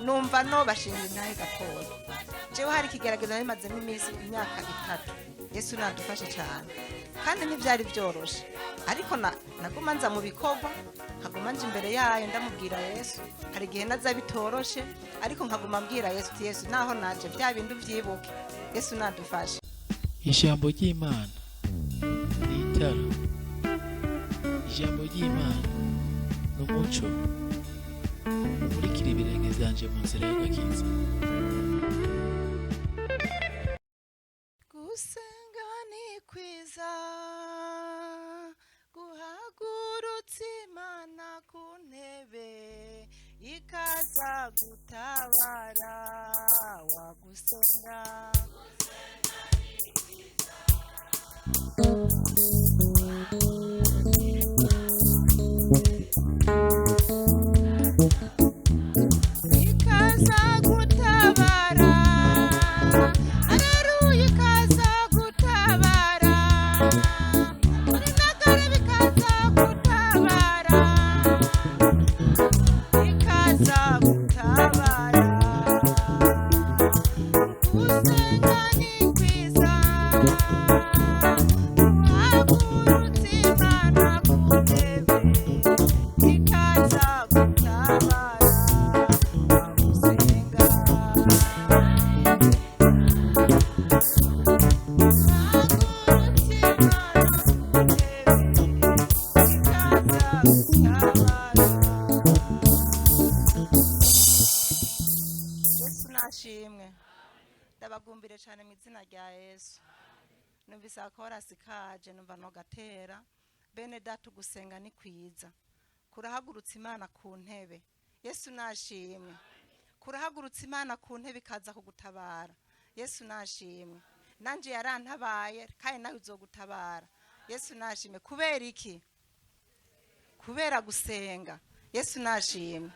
numva no bashinga intahe gatoya jewe hari ikigerageza nimazemo iminsi imyaka 3 Yesu nadufashe cyane kandi ntibyari byoroshe ariko naguma nza mu bikorwa nkaguma nje imbere yayo ndamubwira Yesu hari igihe naza bitoroshe ariko nkaguma mbwira Yesu ti Yesu naho naje bya bintu vyibuke Yesu nadufashe. Ijambo ry'Imana ni itara, ijambo ry'Imana ni umuco umurikira ibirenge vyanje mu nzira y'agakiza. Gusenga nikwiza guhagurutsa Imana ku ntebe ikaza gutabara wagusenga. Ikaza gutabara, aleluya, ikaza gutabara, muri NAGAREBU ikaza gutabara, ikaza gutabara. Gusenga nikwiza guhagurutsa Imana ku ntebe ikaza gutabara wagusenga. Yesu nashimwe ndabagumbire cyane mu izina rya Yesu. Numvise akorasi kaje numva no gatera bene data gusenga ni kwiza kurahagurutsa Imana ku ntebe. Yesu nashimwe kurahagurutsa Imana ku ntebe ikaza kugutabara. Yesu nashimwe nanje yarantabaye kandi nawe uzogutabara. Yesu nashimwe kubera iki? Kubera gusenga. Yesu nashimwe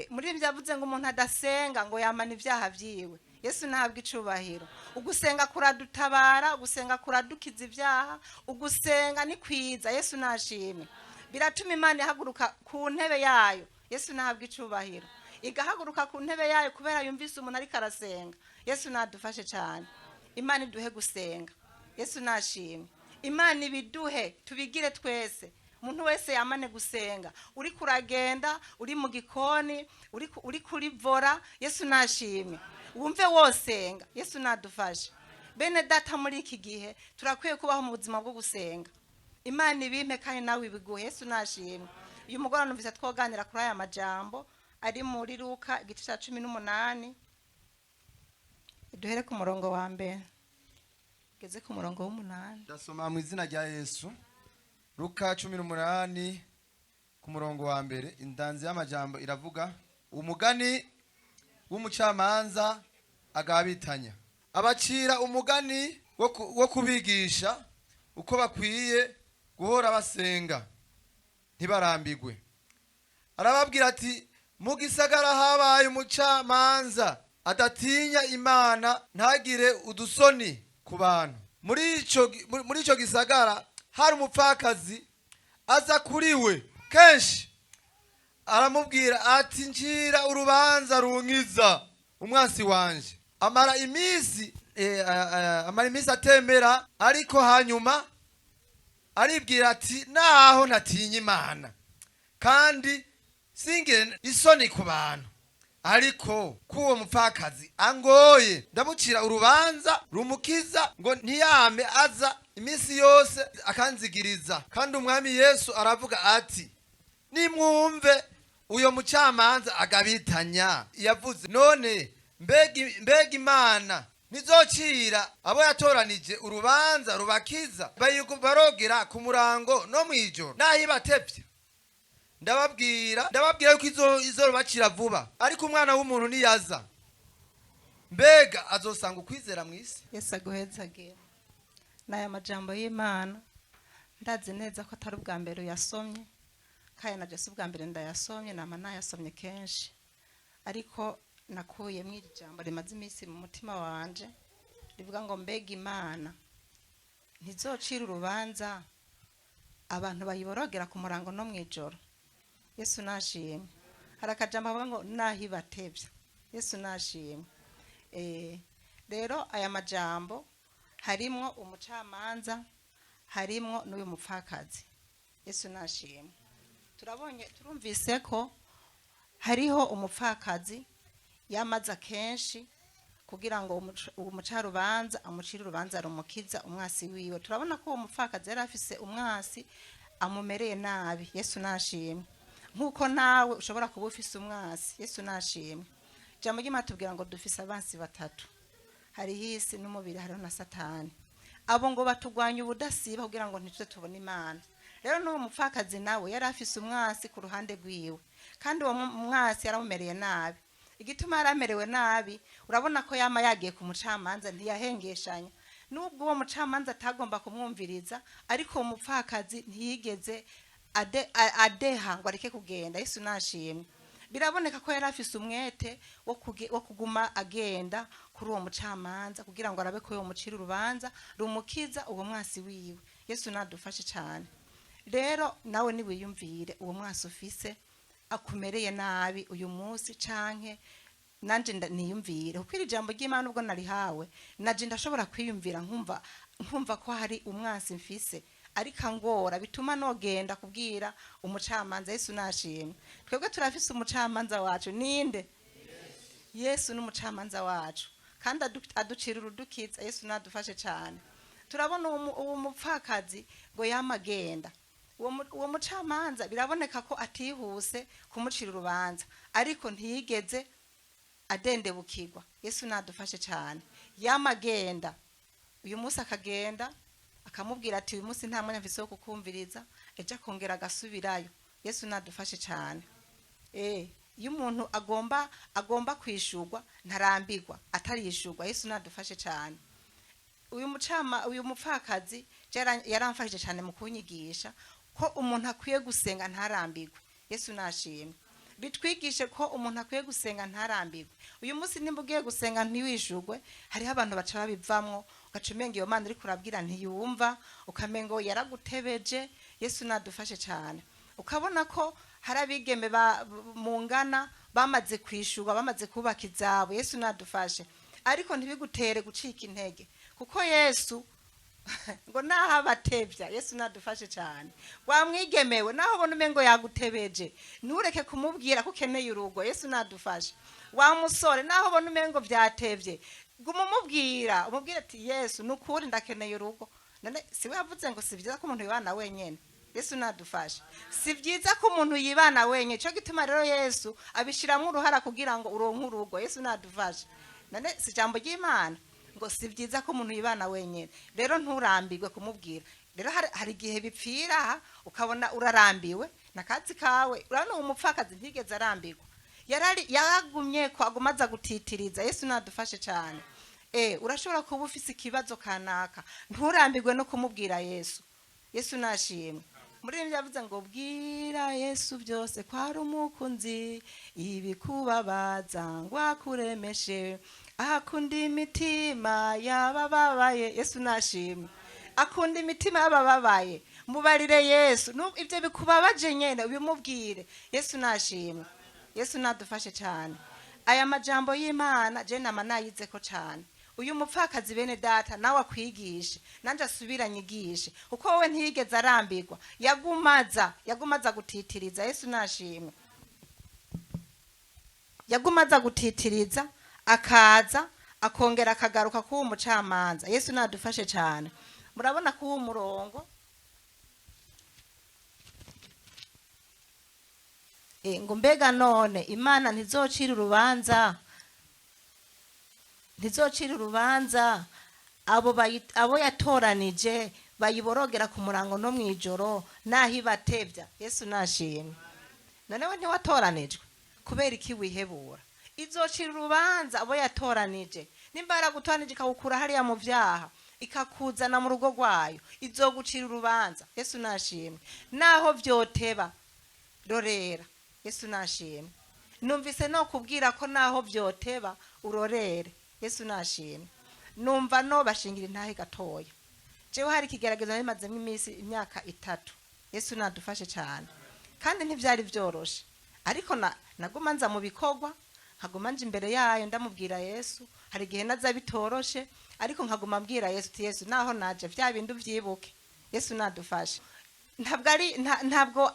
muri byavuze ngo umuntu adasenga ngo yamana ibyaha vyiwe. Yesu ntabwo icubahiro. Ugusenga kuradutabara, ugusenga kuradukiza ibyaha, ugusenga ni kwiza. Yesu nashimwe biratuma Imana ihaguruka ku ntebe yayo. Yesu ntabwo icubahiro igahaguruka ku ntebe yayo kubera yumvise umuntu ariko arasenga. Yesu nadufashe cyane. Imana iduhe gusenga. Yesu nashimwe Imana ibiduhe tubigire twese. Umuntu wese yamane gusenga, uri kuragenda, uri mu gikoni, uri kuri vora. Yesu nashimwe wumve wosenga. Yesu nadufashe bene data muri iki gihe turakwiye kubaho mu buzima bwo gusenga. Imana ibimpe kandi nawe ibiguhe. Yesu nashimwe uyu mugoroba numvise twoganira kuri aya majambo ari muri Luka igice cya 18 duhere ku murongo wa mbere geze ku murongo w'8. Ndasoma mu izina rya Yesu. Luka 18 ku murongo wa mbere. Indanzi y'amajambo iravuga umugani w'umucamanza agabitanya. Abacira umugani wo kubigisha uko bakwiye guhora basenga ntibarambigwe. Arababwira ati mu gisagara habaye umucamanza adatinya Imana ntagire udusoni ku bantu. Muri ico gisagara hari umupfakazi aza kuri we kenshi aramubwira ati njira urubanza runkiza umwansi wanje. Amara imisi atemera ariko hanyuma aribwira ati naho natinya Imana kandi singire isoni ku bantu, ariko kuwo mupfakazi angoye ndamucira urubanza rumukiza ngo ntiyame aza imisi yose akanzigiriza. Kandi umwami Yesu aravuga ati nimwumve uyo mucamanza agabitanya yavuze. None mbega Imana nizocira abo yatoranije urubanza rubakiza barogera ku murango no mwijoro nahibatevye? Ndababwira yuko izorubacira vuba, ariko umwana w'umuntu niyaza mbega azosanga ukwizera mw'isi. Yesu aguhezagire. Naya majambo y'Imana ndazi neza ko atari ubwa mbere uyasomye kandi na Yesu ubwa mbere ndayasomye nama nayasomye kenshi, ariko nakuye mu ijambo rimaze iminsi mu mutima wanje rivuga ngo mbega Imana ntizocira urubanza abantu bayiborogera ku murango no mwijoro. Yesu nashimwe. Harakajambo avuga ngo nahibatevye. Yesu nashimwe. Rero aya majambo harimwo umucamanza, harimwo n'uyu mupfakazi. Yesu nashimwe. Turumvise ko hariho umupfakazi yamaza kenshi kugira ngo umucarubanza amucire urubanza rumukiza umwasi wiwe. Turabona ko uwo mupfakazi yari afise umwasi amumereye nabi. Yesu nashimwe. Nkuko nawe ushobora kuba ufise umwasi. Yesu nashimwe. Jambo ry'Imana tubwira ngo dufise abansi batatu. Hariho isi n'umubiri, hariho na Satani. Abo ngo batugwanya ubudasiba kugira ngo ntituze tubone Imana. Rero n'uwo mupfakazi nawe yari afise umwasi ku ruhande rwiwe, kandi uwo mwasi yaramumereye nabi. Igituma yaramerewe nabi, urabona ko yama yagiye ku mucamanza ntiyahengeshanya. Nubwo uwo mucamanza atagomba kumwumviriza, ariko uwo mupfakazi ntiyigeze adeha ngo areke kugenda. Yesu nashimwe. Biraboneka ko yari afise umwete wo kuguma agenda kuri uwo mucamanza kugira ngo arabe ko uwo mucira urubanza rumukiza uwo mwasi wiwe. Yesu nadufashe cyane. Rero nawe niwiyumvire uwo mwasi ufise akumereye nabi uyu munsi canke nanje niyumvire kuko iri jambo ry'Imana ubwo narihawe naje ndashobora kwiyumvira nkumva ko hari umwasi mfise ariko angora bituma nogenda kubwira umucamanza. Yesu nashimwe. Twebwe turafise umucamanza wacu ninde? Yesu n'umucamanza wacu kandi aducira urudukiza. Yesu nadufashe cyane. Turabona uwo mupfakazi ngo yamagenda. Uwo mucamanza biraboneka ko atihuse kumucira urubanza ariko ntiyigeze adendebukirwa. Yesu nadufashe cyane. Yamagenda uyu munsi akagenda akamubwira ati uyu munsi nta mwanya mfise wo kukumviriza, ejo akongera agasubirayo. Yesu nadufashe cyane. Iyo umuntu agomba kwishurwa ntarambirwa atarishurwa. Yesu nadufashe cyane. Uyu mupfakazi yaramfashije cyane mu kunyigisha ko umuntu akwiye gusenga ntarambirwe. Yesu nashimwe. Bitwigishe ko umuntu akwiye gusenga ntarambirwe. Uyu munsi nimba ugiye gusenga ntiwishurwe, hariho abantu baca babivamwo ugacumenga iyo Mana iri kurabwira ntiyumva, ukamengo yaragutebeje. Yesu nadufashe cyane. Ukabona ko hari abigeme mungana bamaze kwishurwa, bamaze kubaka izabo. Yesu nadufashe. Ariko ntibigutere gucika intege kuko Yesu ngo naho abatevya. Yesu nadufashe cyane. Wamwigemewe naho ubona umengo yagutebeje ntureke kumubwira ko ukeneye urugo. Yesu nadufashe. Wa musore naho ubona umengo vyatevye guma umubwire ati Yesu nukuri ndakeneye urugo. None siwe yavuze ngo si byiza ko umuntu yibana wenyene. Yesu nadufashe. Si byiza ko umuntu yibana wenyene. Cyo gituma rero Yesu abishiramwe uruhara kugira ngo uronke urugo. Yesu nadufashe. None si jambo ry'Imana ngo si byiza ko umuntu yibana wenyene. Rero nturambirwe kumubwira. Rero hari gihe bipfira ukabona urarambiwe nakazi kawe. Urabona umupfakazi ntigeze arambirwa. Yagumye ko agumaza gutitiriza. Yesu nadufashe cyane. Urashobora kuba ufise ikibazo kanaka nturambirwe no kumubwira Yesu. Yesu nashimwe. Muri ibyo yavuze ngo bwira Yesu byose ko ari umukunzi ibikubabaza ngo akuremeshe, akunda imitima y'abababaye. Yesu nashimwe. Akunda imitima y'abababaye. Mubarire Yesu ibyo bikubabaje nyene ubimubwire. Yesu nashimwe. Yesu nadufashe cyane. Aya majambo y'Imana je namanayize ko cyane. Uyu mupfakazi bene data nawe akwigishe nanje asubiranyigishe uko wowe ntiyigeze arambirwa, yagumaza gutitiriza. Yesu nashimwe. Yagumaza gutitiriza akaza akongera akagaruka ku umucamanza. Yesu nadufashe cyane. Murabona ko umurongo ngo mbega none Imana ntizocira urubanza abo yatoranije bayiborogera ku murango no mwijoro naho ibatevya. Yesu nashimwe. Nonewe ntiwatoranijwe kubera iki wihebura? Izocira urubanza abo yatoranije. Nimba yaragutoranije ikawukura hariya mu vyaha ikakuzana mu rugo rwayo, izogucira urubanza. Yesu nashimwe. Naho vyoteba rorera. Yesu nashimwe. Numvise no kubwira ko naho vyoteba urorere. Yesu nashimwe. Numva no bashingira intahe gatoya. Jewe hari kigerageza bimaze imyaka 3. Yesu nadufashe cyane. Kandi ntivyari byoroshe. Ariko nagumanza mu bikorwa nkaguma nje imbere yayo ndamubwira Yesu. Hari igihe naza bitoroshe ariko nkaguma mbwira Yesu ti Yesu naho naje vya bintu vyibuke. Yesu nadufashe. Ntabwo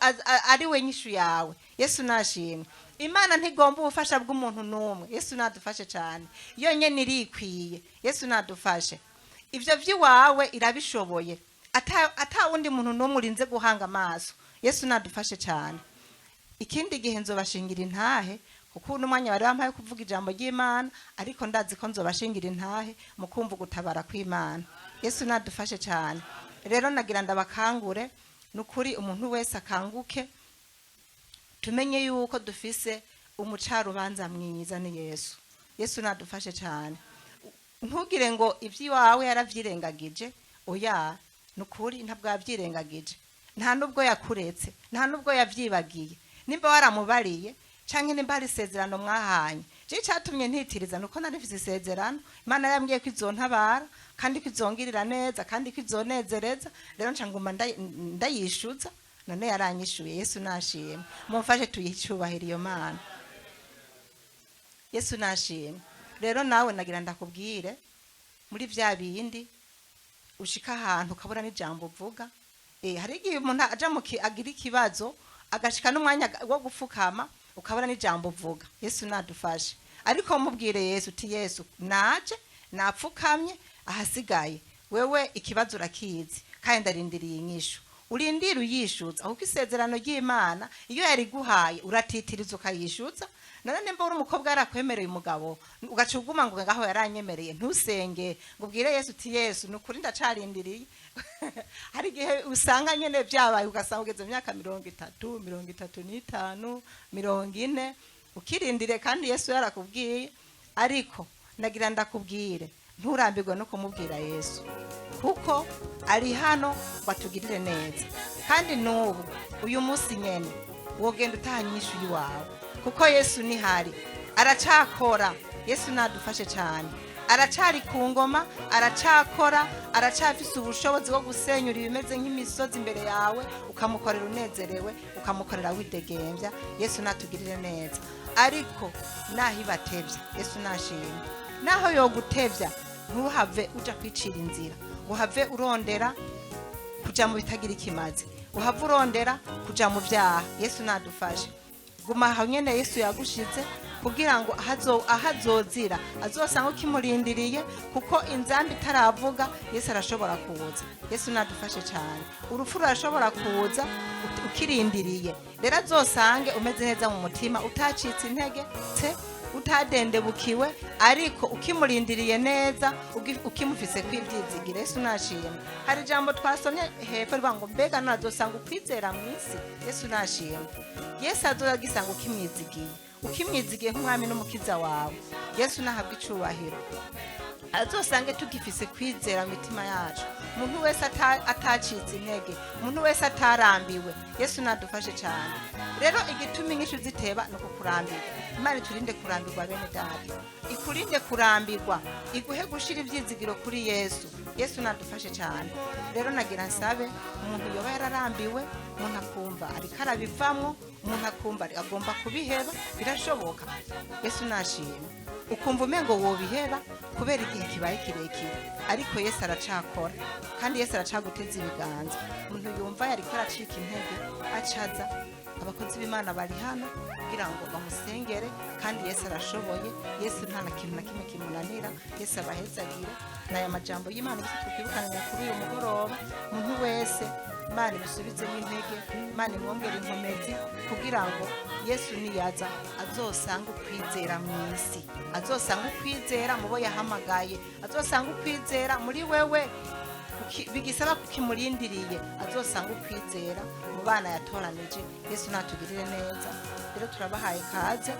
ari we nyishu yawe. Yesu nashimwe. Imana ntigomba ubufasha bw'umuntu numwe. Yesu nadufashe cyane. Iyo nyene irikwiye. Yesu nadufashe. Ivyo vyiwawe irabishoboye. Ata wundi muntu numwe urinze guhanga amaso. Yesu nadufashe cyane. Ikindi gihe nzobashingira intahe kuko n'umwanya bari bampaye kuvuga ijambo ry'Imana ariko ndazi ko nzobashingira intahe mu kumva gutabara kw'Imana. Yesu nadufashe cyane. Rero nagira ndabakangure nukuri umuntu wese akanguke tumenye yuko dufise umucarubanza mwiza ni Yesu. Yesu nadufashe cyane. Ntugire ngo ivyiwawe yaravyirengagije. Oya, nukuri ntabwo yavyirengagije. Nta nubwo yakuretse, nta nubwo yavyibagiye. Nimba waramubariye canke nimba ari isezerano mwahanye. Je cyatumye ntitiriza nuko nari mfise isezerano. Imana yambwiye ko izontabara kandi ko izongirira neza kandi ko izonezereza. Rero ncanguma ndayishuza none yaranyishuye. Yesu nashimwe. Mumfashe tuyicubahira iyo Mana. Yesu nashimwe. Rero nawe nagira ndakubwire muri vya bindi ushika ahantu ukabura n'ijambo uvuga. Hari igihe umuntu aja agira ikibazo agashika n'umwanya wo gupfukama ukabura n'ijambo uvuga. Yesu nadufashe. Ariko mubwire Yesu ti Yesu naje napfukamye ahasigaye wewe ikibazo urakizi kandi ndarindiriye inyishu. Urindira uyishuza kuko isezerano ry'Imana iyo yari guhaye uratitiriza ukayishuza. None nimba uri umukobwa yarakwemereye umugabo ugacuguma ngo ngaho yaranyemereye ntusenge ngo ubwire Yesu ti Yesu nukuri ndacarindiriye. Hari igihe usanga nyene vyabaye ugasanga ugeze mu myaka 30, 35, 40 ukirindire kandi Yesu yarakubwiye. Ariko nagira ndakubwire nturambirwe no kumubwira Yesu kuko ari hano batugirire neza. Kandi n'ubu uyu munsi nyene wogenda utahanyishu yiwawe kuko Yesu ni hari aracakora. Yesu nadufashe cyane. Aracari ku ngoma, aracakora, aracafise ubushobozi bwo gusenyura ibimeze nk'imisozi imbere yawe ukamukorera unezerewe, ukamukorera widegembya. Yesu natugirire neza. Ariko naho ibatevya Yesu nashimwe. Naho yo gutevya ntuhave uja kwicira inzira. Uhave urondera kuja mu bitagira ikimazi. Uhave urondera kuja mu vyaha. Yesu nadufashe. Guma aho nyene Yesu yagushize kugira ngo ahazozira azosanga ukimurindiriye kuko inzambi itaravuga Yesu arashobora kuza. Yesu nadufashe cyane. Urupfu rurashobora kuza ukirindiriye. Rero azosange umeze neza mu mutima utacitse intege utadendebukiwe ariko ukimurindiriye neza ukimufise kwibyizigire. Yesu nashimwe. Hari jambo twasomye hepfo rwango mbega nazosanga ukwizera mwisi. Yesu nashimwe. Yesu azogisanga ukimwizigiye. Ukimwizigiye nk'umwami n'umukiza wawe. Yesu nahabwa icubahiro. Azosange tugifise kwizera mitima yacu. Umuntu wese atacitse intege, umuntu wese atarambiwe. Yesu nadufashe cyane. Rero igitumi nk'ishu ziteba nuko kurambirwa. Imana turinde kurambirwa bene data. Ikurinde kurambirwa, iguhe gushira ibyizigiro kuri Yesu. Yesu nadufashe cyane. Rero nagira nsabe umuntu yoba yararambiwe, umuntu akumva ariko arabivamo, umuntu akumva agomba kubiheba, birashoboka. Yesu nashimwe. Ukumva umengo wobiheba kubera igihe kibaye kirekire ariko Yesu aracakora kandi Yesu aracaguteza ibiganza. Umuntu yumva yari karacika intege acaza abakozi b'Imana bari hano kugira ngo bamusengere kandi Yesu arashoboye. Yesu nta na kintu na kimwe kimunanira. Yesu abahezagire. Naya majambo y'Imana bise twibukana kuri uyu mugoroba. Umuntu wese Imana ibisubizemo intege, Imana imwongere inkomezi kugira ngo Yesu niyaza azosanga ukwizera mwisi. Azosanga ukwizera mubo yahamagaye. Azosanga ukwizera muri wewe bigisaba kukimurindiriye. Azosanga ukwizera mu bana yatoranije. Yesu natugirire neza. Rero turabahaye kaze.